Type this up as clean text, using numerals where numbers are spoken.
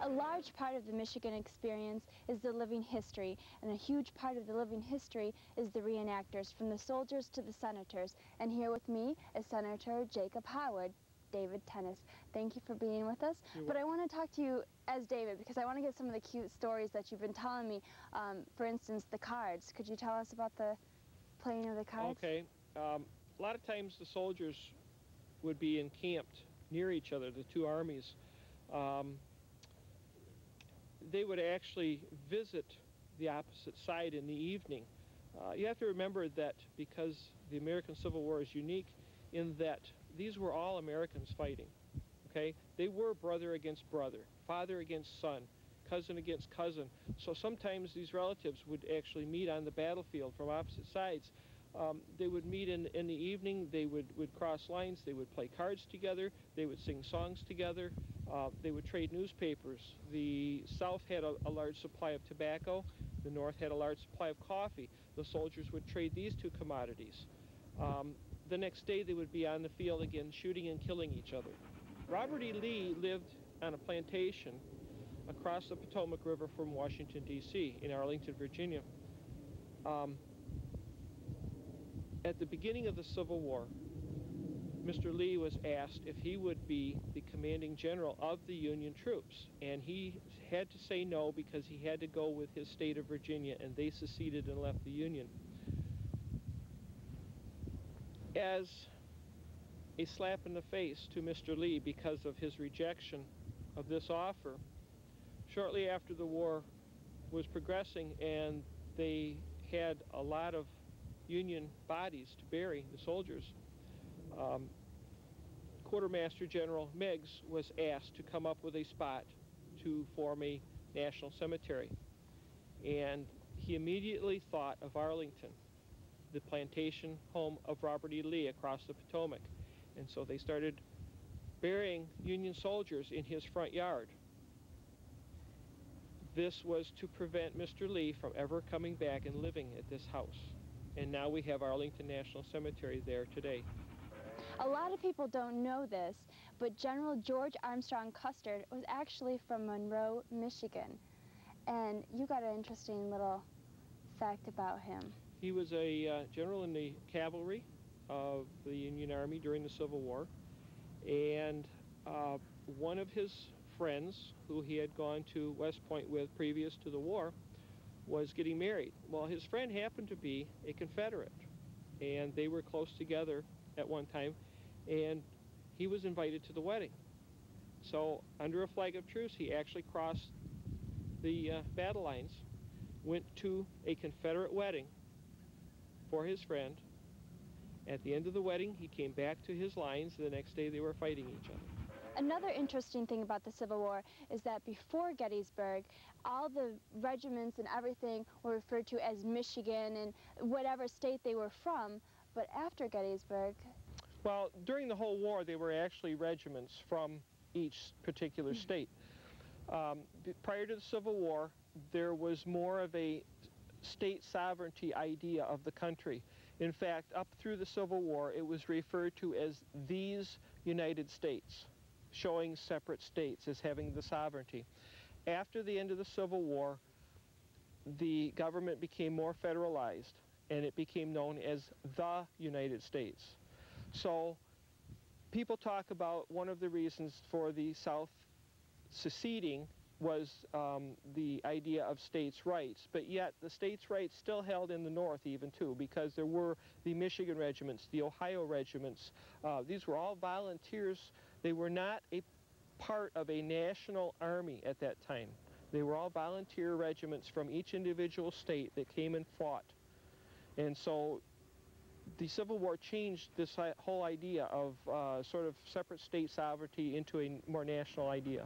A large part of the Michigan experience is the living history, and a huge part of the living history is the reenactors, from the soldiers to the senators. And here with me is Senator Jacob Howard. David Tennis, thank you for being with us. But I want to talk to you as David because I want to get some of the cute stories that you've been telling me. For instance, the cards. Could you tell us about the playing of the cards? Okay. A lot of times the soldiers would be encamped near each other, the two armies. They would actually visit the opposite side in the evening. You have to remember that because the American Civil War is unique in that these were all Americans fighting, okay? They were brother against brother, father against son, cousin against cousin. So sometimes these relatives would actually meet on the battlefield from opposite sides. They would meet in the evening, they would cross lines, they would play cards together, they would sing songs together, they would trade newspapers. The South had a large supply of tobacco, the North had a large supply of coffee. The soldiers would trade these two commodities. The next day they would be on the field again shooting and killing each other. Robert E. Lee lived on a plantation across the Potomac River from Washington, D.C. in Arlington, Virginia. At the beginning of the Civil War, Mr. Lee was asked if he would be the commanding general of the Union troops, and he had to say no because he had to go with his state of Virginia, and they seceded and left the Union. As a slap in the face to Mr. Lee because of his rejection of this offer, shortly after the war was progressing and they had a lot of Union bodies to bury, the soldiers, Quartermaster General Meigs was asked to come up with a spot to form a national cemetery. And he immediately thought of Arlington, the plantation home of Robert E. Lee across the Potomac. And so they started burying Union soldiers in his front yard. This was to prevent Mr. Lee from ever coming back and living at this house. And now we have Arlington National Cemetery there today. A lot of people don't know this, but General George Armstrong Custer was actually from Monroe, Michigan. And you got an interesting little fact about him. He was a general in the cavalry of the Union Army during the Civil War, and one of his friends, who he had gone to West Point with previous to the war, was getting married. Well, his friend happened to be a Confederate, and they were close together at one time, and he was invited to the wedding. So, under a flag of truce, he actually crossed the battle lines, went to a Confederate wedding for his friend. At the end of the wedding, he came back to his lines. The next day, they were fighting each other. Another interesting thing about the Civil War is that before Gettysburg, all the regiments and everything were referred to as Michigan and whatever state they were from. But after Gettysburg... Well, during the whole war, they were actually regiments from each particular state. Prior to the Civil War, there was more of a state sovereignty idea of the country. In fact, up through the Civil War, it was referred to as these United States, showing separate states as having the sovereignty. After the end of the Civil War, the government became more federalized, and it became known as the United States. So people talk about one of the reasons for the South seceding was the idea of states' rights, but yet the states' rights still held in the North even too, because there were the Michigan regiments, the Ohio regiments. These were all volunteers. They were not a part of a national army at that time. They were all volunteer regiments from each individual state that came and fought. And so the Civil War changed this whole idea of sort of separate state sovereignty into a more national idea.